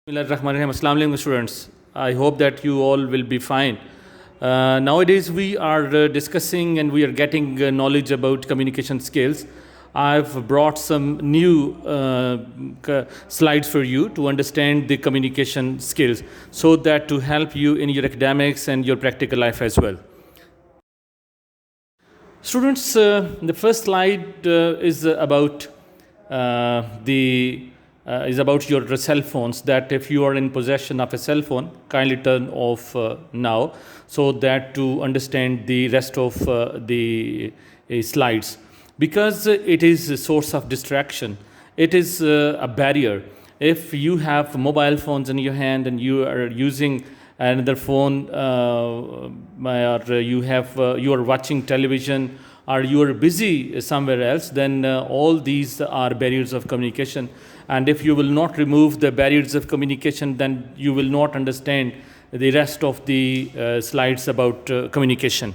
Bismillahirrahmanirrahim. Assalamu alaikum students. I hope that you all will be fine. Nowadays we are discussing and we are getting knowledge about communication skills. I've brought some new slides for you to understand the communication skills so that to help you in your academics and your practical life as well. Students, the first slide is about your cell phones, that if you are in possession of a cell phone, kindly turn off now so that to understand the rest of the slides. Because it is a source of distraction, it is a barrier. If you have mobile phones in your hand and you are using another phone, or you are watching television, or you are busy somewhere else, then all these are barriers of communication. And if you will not remove the barriers of communication, then you will not understand the rest of the slides about communication.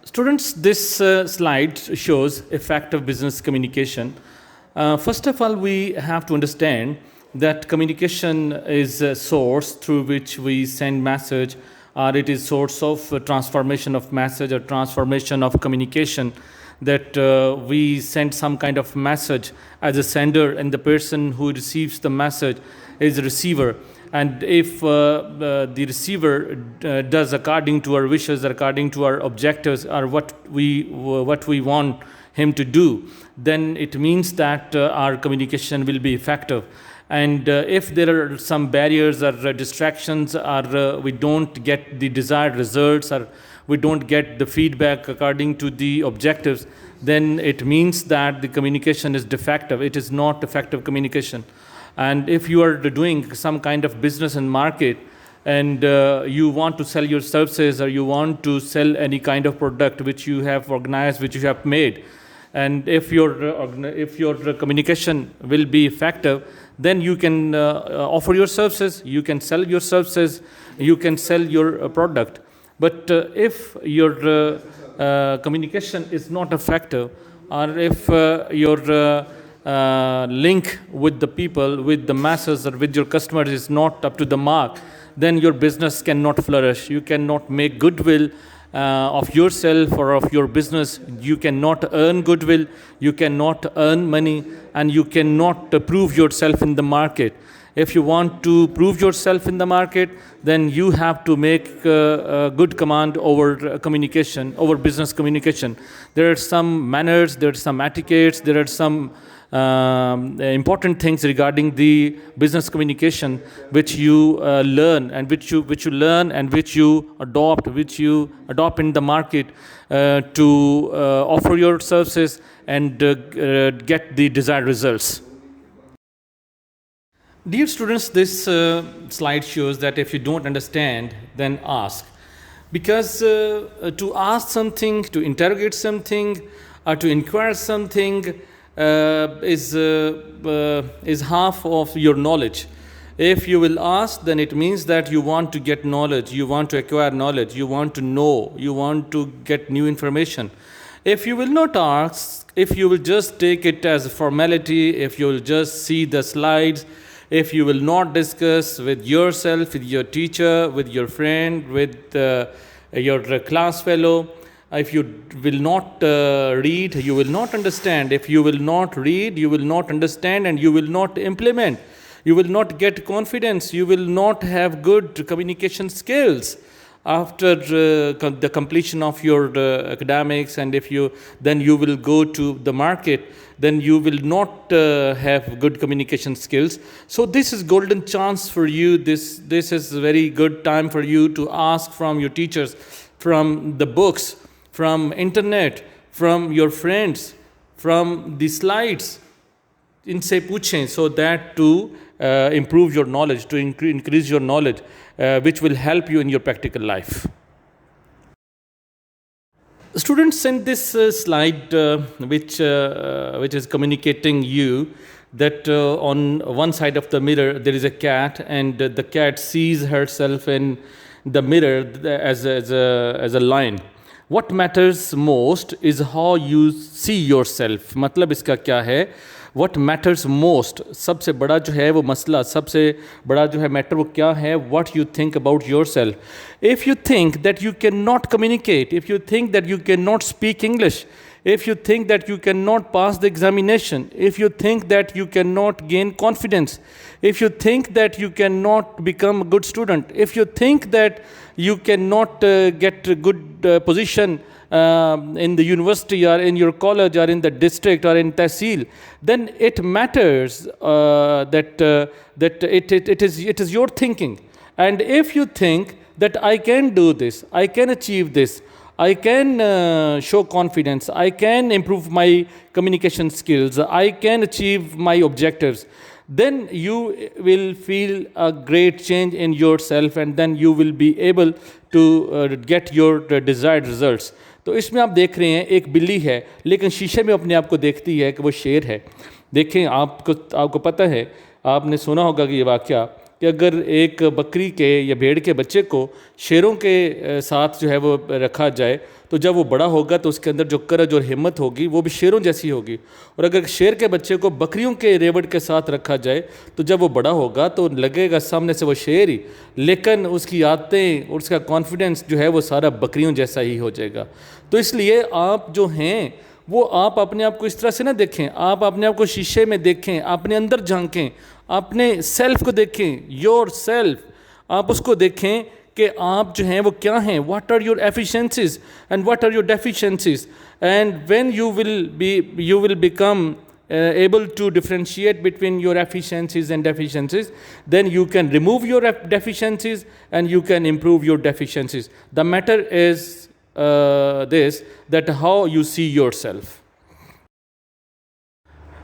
Students, this slide shows effective business communication. First of all, we have to understand that communication is a source through which we send message, or it is source of transformation of message or transformation of communication, that we send some kind of message as a sender, and the person who receives the message is a receiver. And if the receiver does according to our wishes, according to our objectives, or what we want him to do, then it means that our communication will be effective. And if there are some barriers or distractions, or we don't get the desired results, or we don't get the feedback according to the objectives, then it means that the communication is defective. It is not effective communication. And if you are doing some kind of business and market, and you want to sell your services, or you want to sell any kind of product which you have organized, which you have made, and if your communication will be effective, then you can offer your services, you can sell your services, you can sell your product. But if your communication is not effective, or if your link with the people, with the masses, or with your customers is not up to the mark, then your business cannot flourish. You cannot make goodwill of yourself or of your business. You cannot earn goodwill, you cannot earn money, and you cannot prove yourself in the market. If you want to prove yourself in the market, then you have to make a good command over communication, over business communication. There are some manners, there are some etiquettes, there are some important things regarding the business communication which you learn, and which you learn and which you adopt in the market to offer your services and get the desired results. Dear students, this slide shows that if you don't understand, then ask. Because to ask something, to interrogate something, or to inquire something is half of your knowledge. If you will ask, then it means that you want to get knowledge, you want to acquire knowledge, you want to know, you want to get new information. If you will not ask, if you will just take it as a formality, if you will just see the slides, if you will not discuss with yourself, with your teacher, with your friend, with your class fellow, if you will not read, you will not understand. If you will not read, you will not understand, and you will not implement. You will not get confidence. You will not have good communication skills after the completion of your academics. And then you will go to the market, then you will not have good communication skills. So this is golden chance for you. This is a very good time for you to ask from your teachers, from the books, from internet, from your friends, from the slides. इनसे पूछें, so that to improve your knowledge, to increase your knowledge, which will help you in your practical life. Students, in this slide, which is communicating you that on one side of the mirror there is a cat, and the cat sees herself in the mirror as a lion. What matters most is how you see yourself. मतलब इसका क्या है? what matters most, سب سے بڑا جو ہے وہ مسئلہ, سب سے بڑا جو ہے میٹر وہ کیا ہے, what you think about yourself. If you think that you cannot communicate, if you think that you cannot speak English, if you think that you cannot pass the examination, if you think that you cannot gain confidence, if you think that you cannot become a good student, if you think that you cannot get a good position in the university or in your college or in the district or in Tehsil, then it matters that it is your thinking. And if you think that I can do this, I can achieve this, I can show confidence, I can improve my communication skills, I can achieve my objectives, then you will feel a great change in yourself, and then you will be able to get your desired results. تو اس میں آپ دیکھ رہے ہیں ایک بلی ہے لیکن شیشے میں اپنے آپ کو دیکھتی ہے کہ وہ شیر ہے. دیکھیں آپ کو پتہ ہے, آپ نے سنا ہوگا کہ یہ واقعہ, کہ اگر ایک بکری کے یا بھیڑ کے بچے کو شیروں کے ساتھ جو ہے وہ رکھا جائے تو جب وہ بڑا ہوگا تو اس کے اندر جو کرج اور ہمت ہوگی وہ بھی شیروں جیسی ہوگی. اور اگر شیر کے بچے کو بکریوں کے ریوڑ کے ساتھ رکھا جائے تو جب وہ بڑا ہوگا تو لگے گا سامنے سے وہ شیر ہی, لیکن اس کی عادتیں اور اس کا کانفیڈنس جو ہے وہ سارا بکریوں جیسا ہی ہو جائے گا. تو اس لیے آپ جو ہیں وہ آپ اپنے آپ کو اس طرح سے نہ دیکھیں, آپ اپنے آپ کو شیشے میں دیکھیں, اپنے اندر جھانکیں, اپنے سیلف کو دیکھیں, یور سیلف, آپ اس کو دیکھیں کہ آپ جو ہیں وہ کیا ہیں, what are your efficiencies and what are your deficiencies. And when you will become able to differentiate between your efficiencies and deficiencies, then you can remove your deficiencies and you can improve your deficiencies. The matter is this, that how you see yourself.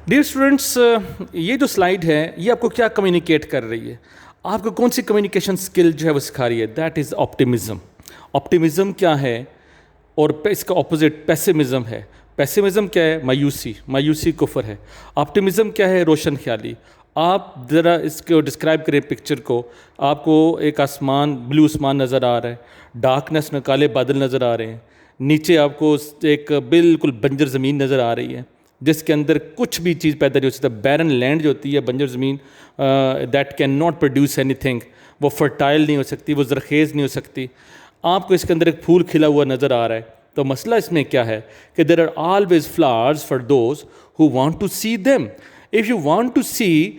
Dear students, یہ جو slide ہے یہ آپ کو کیا communicate کر رہی ہے, آپ کو کون سی کمیونیکیشن سکل جو ہے وہ سکھا رہی ہے. That is optimism. آپٹیمزم کیا ہے اور اس کا اپوزٹ پیسمزم ہے. پیسمزم کیا ہے؟ مایوسی. مایوسی کفر ہے. آپٹیمزم کیا ہے؟ روشن خیالی. آپ ذرا اس کو ڈسکرائب کریں پکچر کو. آپ کو ایک آسمان, بلو آسمان نظر آ رہا ہے, ڈارکنیس میں کالے بادل نظر آ رہے ہیں, نیچے آپ کو ایک بالکل بنجر زمین نظر آ رہی ہے جس کے اندر کچھ بھی چیز پیدا نہیں ہو سکتا. بیرن لینڈ جو ہوتی ہے, بنجر زمین, that can not produce any thing, وہ فرٹائل نہیں ہو سکتی, وہ زرخیز نہیں ہو سکتی. آپ کو اس کے اندر ایک پھول کھلا ہوا نظر آ رہا ہے. تو مسئلہ اس میں کیا ہے کہ there are always flowers for those who want to see them. If you want to see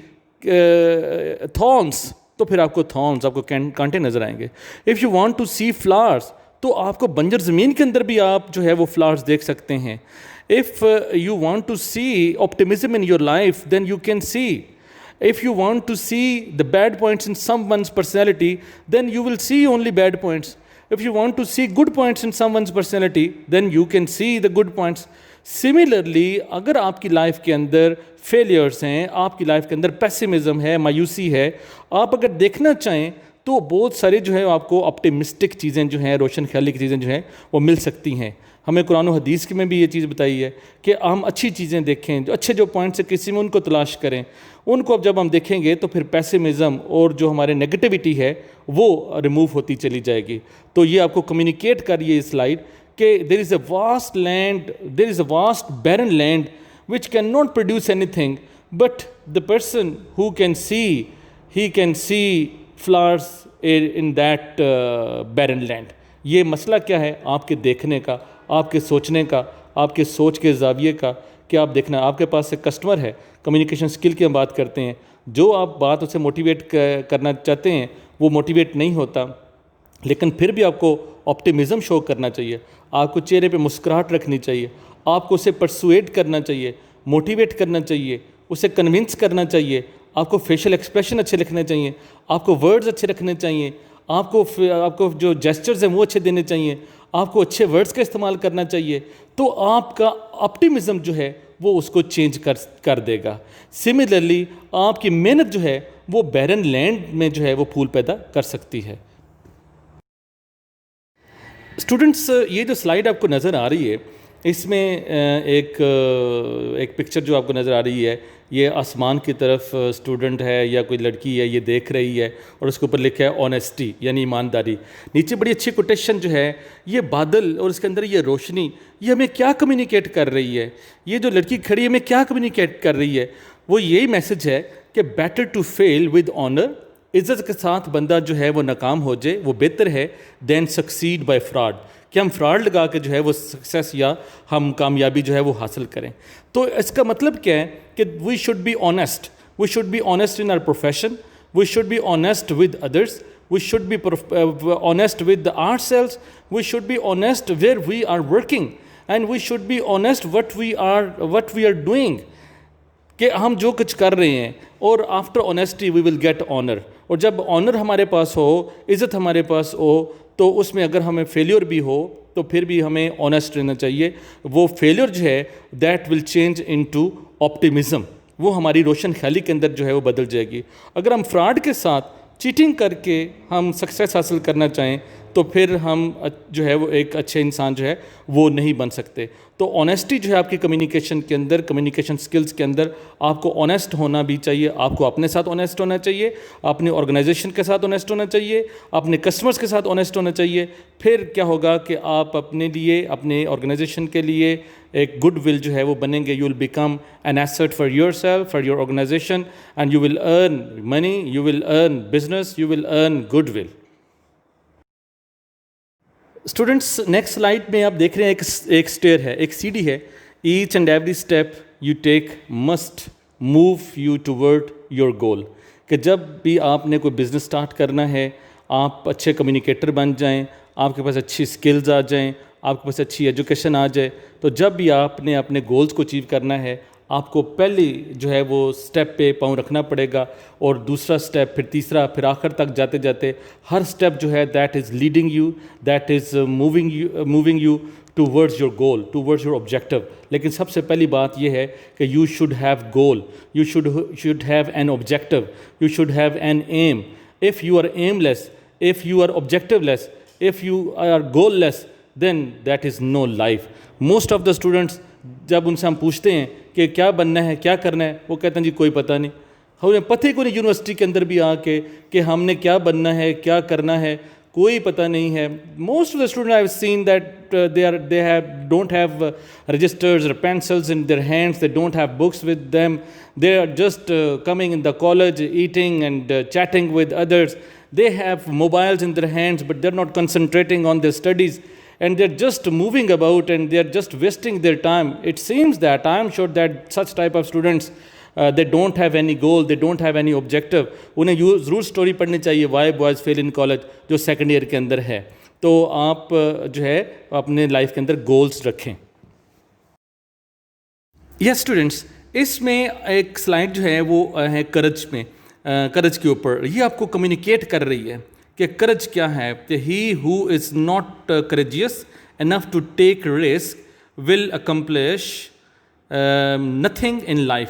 thorns تو پھر آپ کو تھورنس, آپ کو کانٹے نظر آئیں گے. If you want to see flowers تو آپ کو بنجر زمین کے اندر بھی آپ جو ہے وہ فلاورس دیکھ سکتے ہیں. If you want to see optimism in your life, then you can see. If you want to see the bad points in someone's personality, then you will see only bad points. If you want to see good points in someone's personality, then you can see the good points. Similarly, اگر آپ کی life کے اندر failures ہیں, آپ کی life کے اندر pessimism ہے, مایوسی ہے, آپ اگر دیکھنا چاہیں تو بہت سارے جو ہے آپ کو آپٹیمسٹک چیزیں جو ہیں, روشن خیالی کی چیزیں جو ہیں وہ مل سکتی ہیں. ہمیں قرآن و حدیث میں بھی یہ چیز بتائی ہے کہ ہم اچھی چیزیں دیکھیں, جو اچھے جو پوائنٹس ہیں کسی میں ان کو تلاش کریں. ان کو اب جب ہم دیکھیں گے تو پھر پیسمزم اور جو ہمارے نیگیٹیوٹی ہے وہ ریموو ہوتی چلی جائے گی. تو یہ آپ کو کمیونیکیٹ کر رہی ہے یہ سلائیڈ کہ there is a vast land, there is a vast barren land which cannot produce anything, but the person who can see, he can see flowers in that barren land. یہ مسئلہ کیا ہے؟ آپ کے دیکھنے کا, آپ کے سوچنے کا, آپ کے سوچ کے زاویے کا. کہ آپ دیکھنا, آپ کے پاس ایک کسٹمر ہے, کمیونیکیشن سکل کی ہم بات کرتے ہیں, جو آپ بات اسے موٹیویٹ کرنا چاہتے ہیں وہ موٹیویٹ نہیں ہوتا, لیکن پھر بھی آپ کو آپٹیمزم شو کرنا چاہیے, آپ کو چہرے پہ مسکراہٹ رکھنی چاہیے, آپ کو اسے پرسویٹ کرنا چاہیے, موٹیویٹ کرنا چاہیے, اسے کنونس کرنا چاہیے, آپ کو فیشل ایکسپریشن اچھے لکھنے چاہیے, آپ کو ورڈز اچھے رکھنے چاہیے, آپ کو جو جیسچرز ہیں وہ اچھے دینے چاہیے, آپ کو اچھے ورڈز کا استعمال کرنا چاہیے. تو آپ کا آپٹیمزم جو ہے وہ اس کو چینج کر دے گا. سملرلی آپ کی محنت جو ہے وہ بیرن لینڈ میں جو ہے وہ پھول پیدا کر سکتی ہے. اسٹوڈنٹس, یہ جو سلائیڈ آپ کو نظر آ رہی ہے اس میں ایک پکچر جو آپ کو نظر آ رہی ہے، یہ آسمان کی طرف اسٹوڈنٹ ہے یا کوئی لڑکی ہے، یہ دیکھ رہی ہے اور اس کے اوپر لکھا ہے آنیسٹی یعنی ایمانداری. نیچے بڑی اچھی کوٹیشن جو ہے، یہ بادل اور اس کے اندر یہ روشنی، یہ ہمیں کیا کمیونیکیٹ کر رہی ہے؟ یہ جو لڑکی کھڑی ہے ہمیں کیا کمیونیکیٹ کر رہی ہے؟ وہ یہی میسج ہے کہ better to fail with honour, عزت کے ساتھ بندہ جو ہے وہ ناکام ہو جائے وہ بہتر ہے دین سکسیڈ بائی فراڈ، کہ ہم فراڈ لگا کے جو ہے وہ سکسیس یا ہم کامیابی جو ہے وہ حاصل کریں. تو اس کا مطلب کیا ہے کہ we should be honest, we should be honest in our profession, we should be honest with others, we should be honest with ourselves, we should be honest where we are working, and we should be honest what we are doing, کہ ہم جو کچھ کر رہے ہیں. اور after honesty we will get honour. اور جب آنر ہمارے پاس ہو، عزت ہمارے پاس ہو، تو اس میں اگر ہمیں فیلیور بھی ہو تو پھر بھی ہمیں آنیسٹ رہنا چاہیے. وہ فیلیور جو ہے that will change into optimism, وہ ہماری روشن خیالی کے اندر جو ہے وہ بدل جائے گی. اگر ہم فراڈ کے ساتھ چیٹنگ کر کے ہم سکسیس حاصل کرنا چاہیں تو پھر ہم جو ہے وہ ایک اچھے انسان جو ہے وہ نہیں بن سکتے. تو آنیسٹی جو ہے آپ کی کمیونیکیشن کے اندر، کمیونیکیشن سکلز کے اندر آپ کو آنیسٹ ہونا بھی چاہیے. آپ کو اپنے ساتھ آنیسٹ ہونا چاہیے، اپنے آرگنائزیشن کے ساتھ آنیسٹ ہونا چاہیے، اپنے کسٹمرز کے ساتھ آنیسٹ ہونا چاہیے. پھر کیا ہوگا کہ آپ اپنے لیے، اپنے آرگنائزیشن کے لیے ایک گڈ ول جو ہے وہ بنیں گے. You will become an asset for yourself, for your organization, and you will earn money, you will earn business, you will earn goodwill. Students next slide میں آپ دیکھ رہے ہیں ایک اسٹیئر ہے، ایک سیڑھی ہے. Each and every step you take must move you toward your goal. کہ جب بھی آپ نے کوئی بزنس اسٹارٹ کرنا ہے، آپ اچھے کمیونیکیٹر بن جائیں، آپ کے پاس اچھی اسکلز آ جائیں، آپ کے پاس اچھی ایجوکیشن آ جائے، تو جب بھی آپ نے اپنے گولز کو اچیو کرنا ہے، آپ کو پہلی جو ہے وہ سٹیپ پہ پاؤں رکھنا پڑے گا، اور دوسرا سٹیپ، پھر تیسرا، پھر آخر تک جاتے جاتے ہر سٹیپ جو ہے that is leading you, that is moving you towards your goal, towards your objective. لیکن سب سے پہلی بات یہ ہے کہ you should have goal, you should have an objective, you should have an aim. If you are aimless, if you are objectiveless, if you are goalless, then that is no life. Most of the students جب ان سے ہم پوچھتے ہیں کہ کیا بننا ہے، کیا کرنا ہے، وہ کہتے ہیں جی کوئی پتہ نہیں. ہمیں پتہ ہی کوئی نہیں یونیورسٹی کے اندر بھی آ کے کہ ہم نے کیا بننا ہے، کیا کرنا ہے، کوئی پتہ نہیں ہے. Most of the students I have seen that don't have registers or pencils in their hands. They don't have books with them. They are just coming in the college, eating and chatting with others. They have mobiles in their hands, but they're not concentrating on their studies. And they're just moving about and they're just wasting their time. It seems that, I am sure that such type of students, they don't have any goal, they don't have any objective. انہیں ضرور story پڑھنی چاہیے why boys fail in college جو second year کے اندر ہے. تو آپ جو ہے اپنے لائف کے اندر گولز رکھیں. یس اسٹوڈنٹس، اس میں ایک سلائڈ جو ہے وہ ہے کرج میں، کرج کے اوپر. یہ آپ کو کمیونیکیٹ کر رہی ہے کہ کرج کیا ہے. کہ he who is not courageous enough to take risk will accomplish nothing in life.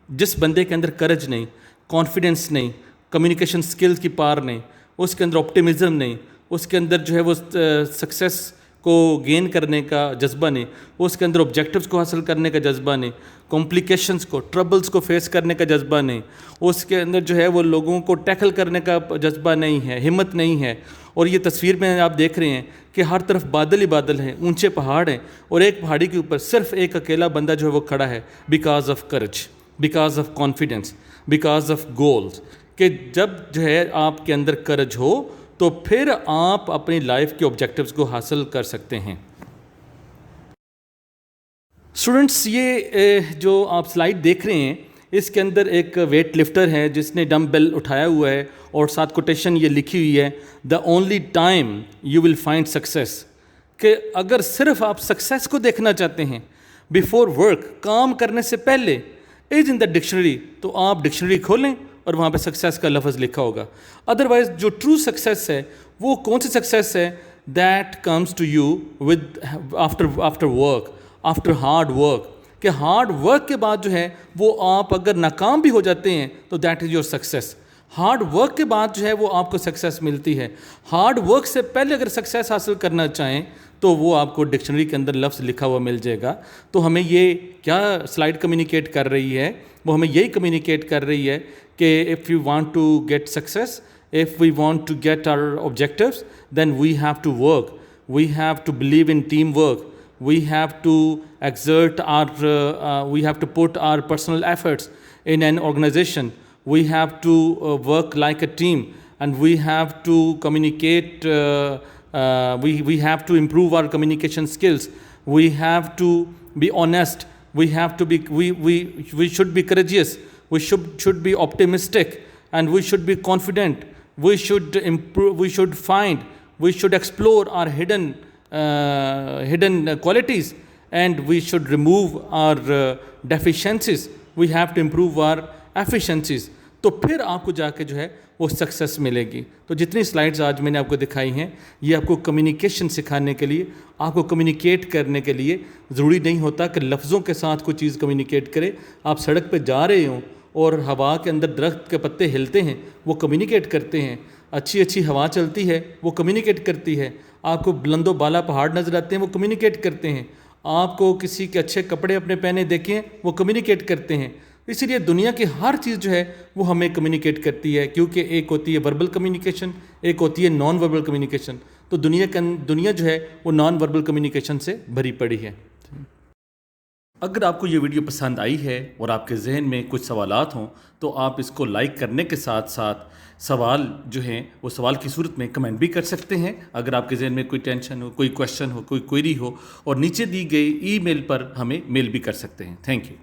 جس بندے کے اندر کرج نہیں، کانفیڈنس نہیں، کمیونیکیشن سکلز کی پار نہیں، اس کے اندر آپٹیمزم نہیں، اس کے اندر جو ہے وہ سکسیس کو گین کرنے کا جذبہ نہیں، اس کے اندر آبجیکٹیوز کو حاصل کرنے کا جذبہ نہیں، کمپلیکیشنز کو، ٹربلز کو فیس کرنے کا جذبہ نہیں، اس کے اندر جو ہے وہ لوگوں کو ٹیکل کرنے کا جذبہ نہیں ہے، ہمت نہیں ہے. اور یہ تصویر میں آپ دیکھ رہے ہیں کہ ہر طرف بادل ہی بادل ہیں، اونچے پہاڑ ہیں، اور ایک پہاڑی کے اوپر صرف ایک اکیلا بندہ جو ہے وہ کھڑا ہے. Because of کرج، because of confidence, because of goals. کہ جب جو ہے آپ کے اندر کرج ہو تو پھر آپ اپنی لائف کے آبجیکٹیوز کو حاصل کر سکتے ہیں. اسٹوڈنٹس، یہ جو آپ سلائڈ دیکھ رہے ہیں اس کے اندر ایک ویٹ لفٹر ہے جس نے ڈمب بیل اٹھایا ہوا ہے، اور ساتھ کوٹیشن یہ لکھی ہوئی ہے، the only time you will find success. کہ اگر صرف آپ سکسیس کو دیکھنا چاہتے ہیں بیفور ورک، کام کرنے سے پہلے، از ان دا ڈکشنری، تو آپ ڈکشنری کھولیں اور وہاں پہ سکسیس کا لفظ لکھا ہوگا. ادروائز جو ٹرو سکسیس ہے وہ کون سی سکسیس ہے؟ That comes to you with after work, after hard work. کہ ہارڈ ورک کے بعد جو ہے وہ آپ اگر ناکام بھی ہو جاتے ہیں تو that is your success. Hard work کے بعد جو ہے وہ آپ کو سکسیس ملتی ہے. ہارڈ ورک سے پہلے اگر سکسیس حاصل کرنا چاہیں تو وہ آپ کو ڈکشنری کے اندر لفظ لکھا ہوا مل جائے گا. تو ہمیں یہ کیا سلائڈ کمیونیکیٹ کر رہی ہے؟ وہ ہمیں یہی کمیونیکیٹ کر رہی ہے کہ if you want to get success, if we want to get our objectives, then we have to work. We have to believe in teamwork. We have to exert we have to put our personal efforts in an organization. We have to work like a team, and we have to communicate. We have to improve our communication skills. We have to be honest. We have to be. We should be courageous. We should be optimistic, and we should be confident. We should improve. We should find. We should explore our hidden qualities, and we should remove our deficiencies. We have to improve our efficiencies. تو پھر آپ کو جا کے جو ہے وہ success ملے گی. تو جتنی سلائڈز آج میں نے آپ کو دکھائی ہیں یہ آپ کو کمیونیکیشن سکھانے کے لیے, آپ کو کمیونیکیٹ کرنے کے لیے. ضروری نہیں ہوتا کہ لفظوں کے ساتھ کوئی چیز کمیونیکیٹ کرے. آپ سڑک پہ جا رہے ہوں اور ہوا کے اندر درخت کے پتے ہلتے ہیں, وہ کمیونیکیٹ کرتے ہیں. اچھی ہوا چلتی ہے, وہ کمیونیکیٹ کرتی ہے. آپ کو بلند و بالا پہاڑ نظر آتے ہیں, وہ کمیونیکیٹ کرتے ہیں. آپ کو کسی کے اچھے کپڑے اپنے پہنے دیکھیں, وہ کمیونیکیٹ کرتے ہیں. اسی لیے دنیا کی ہر چیز جو ہے وہ ہمیں کمیونیکیٹ کرتی ہے, کیونکہ ایک ہوتی ہے وربل کمیونیکیشن, ایک ہوتی ہے نان وربل کمیونیکیشن. تو دنیا جو ہے وہ نان وربل کمیونیکیشن سے بھری پڑی ہے. اگر آپ کو یہ ویڈیو پسند آئی ہے اور آپ کے ذہن میں کچھ سوالات ہوں تو آپ اس کو لائک کرنے کے ساتھ ساتھ سوال جو ہیں وہ سوال کی صورت میں کمنٹ بھی کر سکتے ہیں. اگر آپ کے ذہن میں کوئی ٹینشن ہو, کوئی کویشچن ہو, کوئی کوئری ہو, اور نیچے دی گئی ای میل پر ہمیں میل بھی کر سکتے ہیں. Thank you.